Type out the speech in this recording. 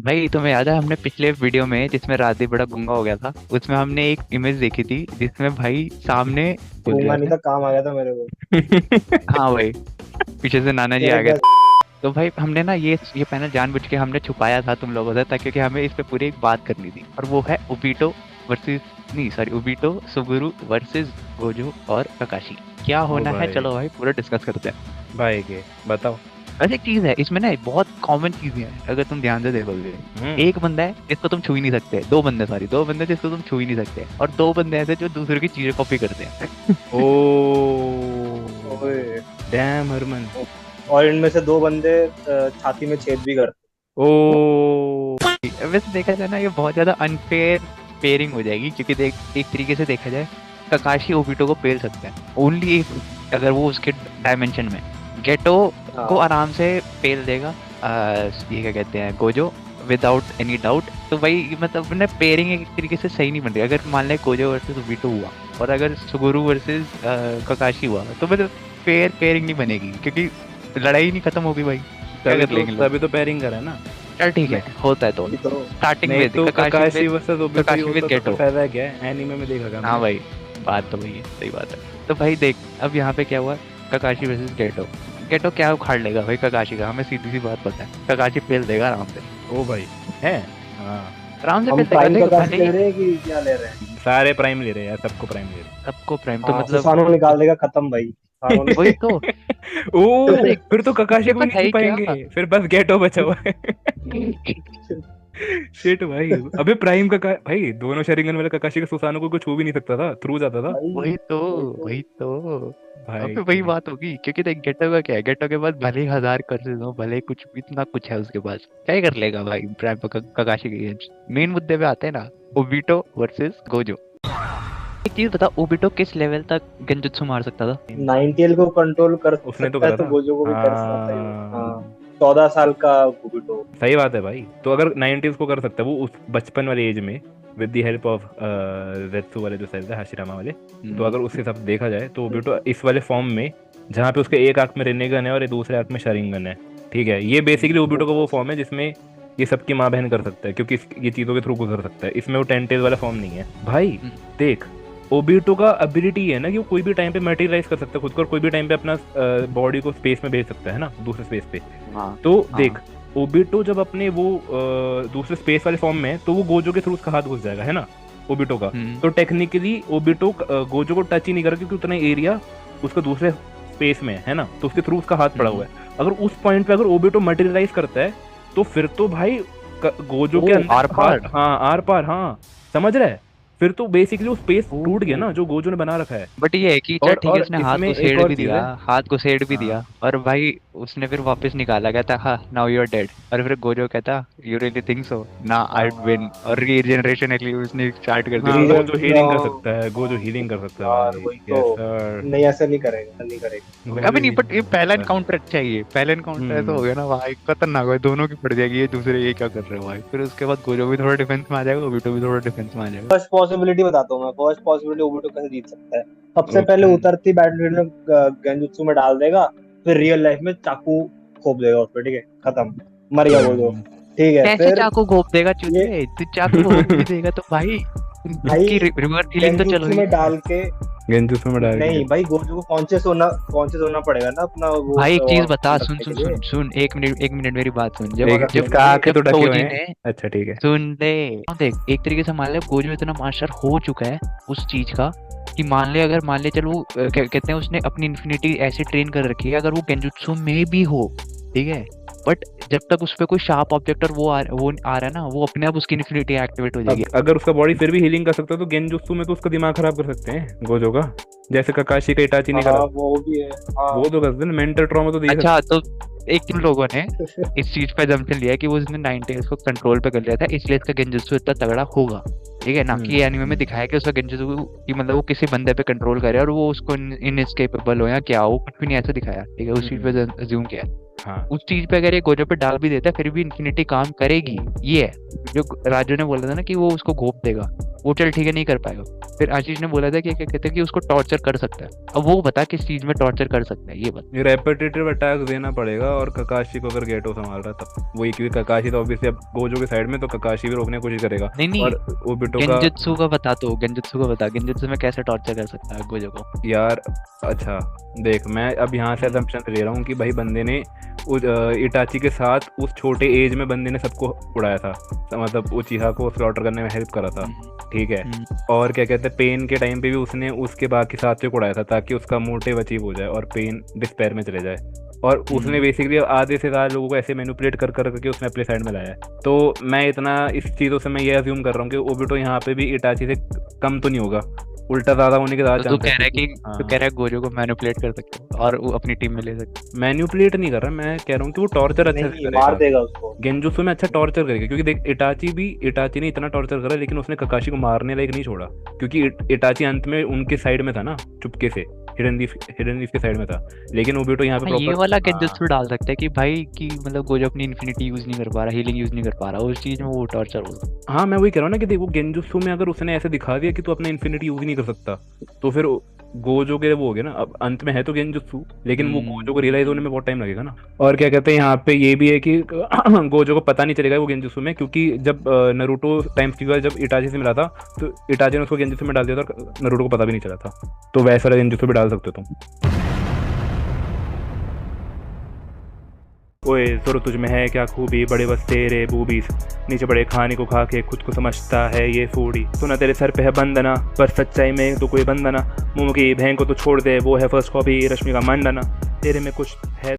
भाई तुम्हें याद है हमने पिछले वीडियो में जिसमें राधे बड़ा गुंगा हो गया था, उसमें हमने एक इमेज देखी थी जिसमें भाई सामने भूल घूमा गया नहीं था। था, काम आ गया था मेरे को। हाँ भाई, पीछे से नाना जी तेरे आ गए बस। थे। तो भाई हमने ना ये पैनल जानबूझ के हमने छुपाया था तुम लोगों से, ताकि क्योंकि हमें इस पे पूरी एक बात करनी थी, और वो है ओबीटो वर्सेस, नहीं सॉरी, ओबीटो सुगुरु वर्सेस गोजो और ककाशी। क्या ओ होना है, भाई। चलो भाई पूरा डिस्कस करते हैं। भाई के बताओ। बस एक चीज है इसमें ना, बहुत कॉमन चीजें हैं अगर तुम ध्यान से देखोगे। हम्म। एक बंदा है जिसको तुम छू ही नहीं सकते, दो बंदे, सॉरी, दो बंदे जिसको तुम छू ही नहीं सकते, और दो बंदे ऐसे जो दूसरे की चीजें कॉपी करते हैं। ओ ओए। डैम हरमन। और इनमें से दो बंदे छाती में छेद भी करते। ओ वैसे देखा जाए ना, ये बहुत ज्यादा अनफेयर पेयरिंग हो जाएगी, क्योंकि देख एक तरीके से देखा जाए ककाशी ओबिटो को पेल सकता है ओनली अगर वो उसके डायमेंशन में। गेटो को हाँ। आराम से पेल देगा ये क्या कहते हैं, गोजो, विदाउट एनी डाउट। तो भाई मतलब ना पेयरिंग एक तरीके से सही नहीं बन रही। अगर मान ले गोजो वर्सेस ओबिटो हुआ और अगर सुगुरु वर्सेस ककाशी हुआ, तो मतलब फेयर पेयरिंग नहीं बनेगी, क्योंकि लड़ाई नहीं खत्म होगी भाई। क्या कर लेंगे लोग? तभी तो पेयरिंग करा है ना। चल ठीक है, होता है तो वही तो। स्टार्टिंग नहीं में तो ककाशी with versus Obito ककाशी he with होता गेटो। तो फायदा क्या है, एनीमे में देखा था हाँ हमने। भाई, बात तो वही है, सही बात है। तो भाई देख, अब यहाँ पे क्या हुआ, ककाशी वर्सेस गेटो। गेटो क्या उखाड़ लेगा भाई ककाशी का, हमें सीधी सी बात पता है, ककाशी पेल देगा आराम से। ओ भाई है। हाँ आराम से हम पेल देगा, प्राइम देख का भले ले ही रहे हैं कि क्या ले रहे हैं? सारे प्राइम ले रहे हैं यार, सबको प्राइम ले रहे सबको प्राइम तो हाँ, मतलब सुसानो निकाल देगा, खत्म भाई। सुसानो ने वही तो। हैं। ओ अरे फिर तो ककाशी को भी दिक्कत नहीं है छू ही क्या। पाएंगे, फिर बस गेटो बचा हुआ है। शिट भाई, अबे प्राइम का भाई दोनों शेरिंगन वाले ककाशी का सुसानो को छू भी नहीं सकता था, थ्रू जाता था भाई। वही तो, वही तो। वही तो। अब भाई भी वही के। बात होगी, क्योंकि देख गेटो का क्या है, गेटो के पास भले ही 1000 कर्सेज हो, भले ही कुछ इतना कुछ है उसके पास, क्या ही कर लेगा भाई प्राइम ककाशी के अगेंस्ट। मेन मुद्दे पे आते हैं ना, ओबिटो वर्सेस गोजो। एक चीज बता, ओबिटो किस लेवल तक गेंजुत्सु मार सकता था? नाइनटेल को कंट्रोल कर उसने तो सकता है करा तो था। गोजो को भी कर सकता है। हाँ। हाँ 14 साल का बुगुटो। सही बात है भाई, तो अगर 90s को कर सकता है वो उस बचपन वाले एज में, विद द हेल्प ऑफ जेत्सु वाले जो सेल है हाशिरामा वाले, तो अगर उस हिसाब से देखा जाए तो ओबिटो इस वाले फॉर्म में, जहाँ पे उसके एक आंख में रेनेगन है और दूसरे आंख में शारिंगन है, ठीक है, ये बेसिकली ओबिटो का वो फॉर्म है जिसमें ये सबकी माँ बहन कर सकता है, क्योंकि ये चीज़ों के थ्रू गुजर सकता है। इसमें वो टेंटेल वाला फॉर्म नहीं है भाई। देख, ओबिटो का एबिलिटी है ना कि वो कोई भी टाइम पे मटेरियलाइज कर सकता है खुद को, और कोई भी टाइम पे अपना बॉडी को स्पेस में भेज सकता है ना, दूसरे स्पेस पे। हाँ तो हाँ। देख, ओबिटो जब अपने वो दूसरे स्पेस वाले फॉर्म में है, तो वो गोजो के थ्रू उसका हाथ घुस जाएगा, है ना, ओबिटो का। तो टेक्निकली ओबिटो गोजो को टच ही नहीं करा, क्योंकि उतना एरिया उसका दूसरे स्पेस में है ना, तो उसके थ्रू उसका हाथ पड़ा हुआ है। अगर उस पॉइंट पे अगर ओबिटो मटेरियलाइज करता है, तो फिर तो भाई गोजो के अंदर आर पार। हाँ आर पार, हाँ समझ रहा है। फिर तो बेसिकली वो स्पेस टूट गया ना जो गोजो ने बना रखा है। बट ये है कि चल ठीक है, और उसने हाथ इसमें को एक सेड़ और भी चीज दिया, है। हाथ को सेड़ भी दिया, हाँ और भाई उसने फिर वापस निकाला, कहता हाँ नाउ यू आर डेड, और फिर गोजो कहता यू रियली थिंक सो ना, आई विन, और रीजनरेशन के लिए उसने स्टार्ट कर हाँ, दिया। गोजो हीलिंग कर सकता है, गोजो हीलिंग कर सकता है यार भाई। वही यस तो। सर। नहीं, ऐसा नहीं करेगा, नहीं करेगा। गोजो अबे नहीं, बट healing ये कर पहला सकता है। एनकाउंटर अच्छा है, ये पहला एनकाउंटर ऐसा हो गया ना भाई, खतरनाक भाई, दोनों की पड़ जाएगी, ये दूसरे ये क्या कर रहे हो भाई। फिर उसके बाद गोजो भी थोड़ा डिफेंस में आ जाएगा, ओबिटो भी थोड़ा डिफेंस में आ जाएगा। फर्स्ट पॉसिबिलिटी बताता हूँ मैं। फर्स्ट पॉसिबिलिटी ओबुटो कैसे जीत सकता है। सबसे पहले ओके। उतरती बैटलफील्ड में गेंजुत्सु में डाल देगा। फिर रियल लाइफ में चाकू खोप देगा उस पर, ठीक है, खत्म, मर गया वो जो। ठीक है, कैसे फिर चाकू घोप देगा ये चूतिए, तू चाकू घोप भी देगा तो भाई भाई उसकी रिवर्स हीलिंग तो चलो गेंजुत्सु ही में ना। डाल के। गेंजुत्सु में डाल के। नहीं भाई, गोजो को कॉन्शियस होना पड़ेगा ना अपना वो भाई एक चीज बता, सुन रखने के सुन लिए। सुन सुन, एक मिनट मेरी बात सुन। और जब रखने जब के इसका लिए। आंखें जब तो ढके हुए तोजी हैं। ने, अच्छा ठीक है। सुन ले, देख एक तरीके से मान ले गोजो इतना मास्टर हो चुका है उस चीज का, कि मान ले, अगर मान ले चल वो कहते हैं उसने अपनी इन्फिनिटी ऐसे ट्रेन कर रखी है, अगर वो गेंजुत्सु में भी हो, ठीक है, बट जब तक उस पे कोई शार्प ऑब्जेक्ट और वो आ रहा है ना, वो अपने आप उसकी इन्फिनिटी एक्टिवेट हो जाएगी। अगर उसका बॉडी फिर भी हीलिंग कर सकता है, तो गेंजुत्सु में तो उसका दिमाग खराब कर सकते हैं गोजो का, जैसे ककाशी का इटाची नहीं हाँ करा। वो भी है। हाँ। वो तो कर सकते हैं, मेंटल ट्रॉमा तो दे अच्छा, तो एक तुम लोगों ने इस चीज पे जम्पशन लिया कि वो उसने 90 को कंट्रोल पे कर लिया था, इसलिए इसका गेंजुत्सु इतना तगड़ा होगा, ठीक है ना, कि एनीमे में दिखाया कि उसका गेंजुत्सु कि मतलब वो किसी बंदे पे कंट्रोल करे और वो उसको इनएस्केपेबल हो या क्या हो, कुछ भी नहीं ऐसा दिखाया, ठीक है, उस चीज पे अज्यूम किया है। हाँ उस चीज पे अगर ये गोजो पे डाल भी देता है फिर भी इन्फिनिटी काम करेगी, ये है जो राजू ने बोला था ना कि वो उसको घोप देगा, वो चल ठीक है नहीं कर पाएगा। फिर आशीष ने बोला था कि क्या कहते हैं कि उसको टॉर्चर कर सकता है, अब वो बता किस चीज में टॉर्चर कर सकता है ये बता। ये रेपिटेटिव अटैक देना पड़ेगा, और ककाशी को अगर गेटो संभाल रहा तब वही, क्योंकि ककाशी तो ऑब्वियसली अब गोजो के साइड में, तो ककाशी भी रोकने की कोशिश करेगा। नहीं और ओबिटो का गेंजुत्सु का बता, तो गेंजुत्सु का बता, गेंजुत्सु में कैसे टॉर्चर कर सकता है गोजो को। यार अच्छा देख, मैं अब यहाँ से असम्पशन ले रहा हूँ कि भाई बंदे ने इटाची के साथ उस छोटे एज में बंदे ने सबको उड़ाया था, मतलब उचिहा को स्लॉटर करने में हेल्प करा था, ठीक है। और क्या कहते हैं, पेन के टाइम पे भी उसने उसके बाकी साथियों को उड़ाया था ताकि उसका मोटिव अचीव हो जाए और पेन डिस्पेयर में चले जाए। और उसने बेसिकली आधे से ज़्यादा लोगों को ऐसे मैनिपुलेट कर करके उसने अपने साइड में लाया है। तो मैं इतना इस चीज़ों से मैं ये अज्यूम कर रहा हूँ कि ओबिटो यहाँ पे भी इटाची से कम तो नहीं होगा, उल्टा ज़्यादा होने के ज़्यादा तो तू कह रहा है कि तू कह रहा है गोजो को मैनिपुलेट कर सकते हो और वो अपनी टीम में ले सकते। मैनिपुलेट नहीं कर रहा, मैं कह रहा हूँ कि वो टॉर्चर अच्छा से नहीं, मार देगा उसको। गेंजुत्सु में अच्छा टॉर्चर करेगा, क्योंकि देख इटाची ने इतना टॉर्चर करा लेकिन उसने ककाशी को मारने लायक नहीं छोड़ा, क्योंकि इटाची अंत में उनके साइड में था ना, चुपके से हिडन लीफ के साइड में था। लेकिन ओबिटो यहाँ पे हाँ, ये वाला गेंजुत्सु डाल सकता है कि भाई कि मतलब गोजो अपनी इन्फिनिटी यूज नहीं कर पा रहा, हीलिंग यूज नहीं कर पा रहा, उस चीज में वो टॉर्चर हो। हाँ मैं वही कह रहा हूँ ना कि देखो गेंजुत्सु में अगर उसने ऐसे दिखा दिया कि तू अपना इन्फिनिटी यूज नहीं कर सकता, तो फिर गोजो के वो हो गया ना, अब अंत में है तो गेंजुत्सु, लेकिन वो गोजो को रियलाइज होने में बहुत टाइम लगेगा ना। और क्या कहते हैं यहाँ पे ये भी है कि गोजो को पता नहीं चलेगा वो गेंजुत्सु में, क्योंकि जब नारुतो टाइम स्कीपर जब इटाची से मिला था तो इटाची ने उसको गेंजुत्सु में डाल दिया था और नारुतो को पता भी नहीं चला था, तो वैसा गेंजुत्सु भी डाल सकते हो तुम। ओए जोरो तुझ में है क्या खूबी, बड़े बस तेरे बूबीज, नीचे बड़े खाने को खा के खुद को समझता है ये फूडी, सुना तेरे सर पे है बंदना पर सच्चाई में तो कोई बंदना, मुंह की बहन को तो छोड़ दे वो है फर्स्ट कॉपी रश्मि का मंडना, तेरे में कुछ है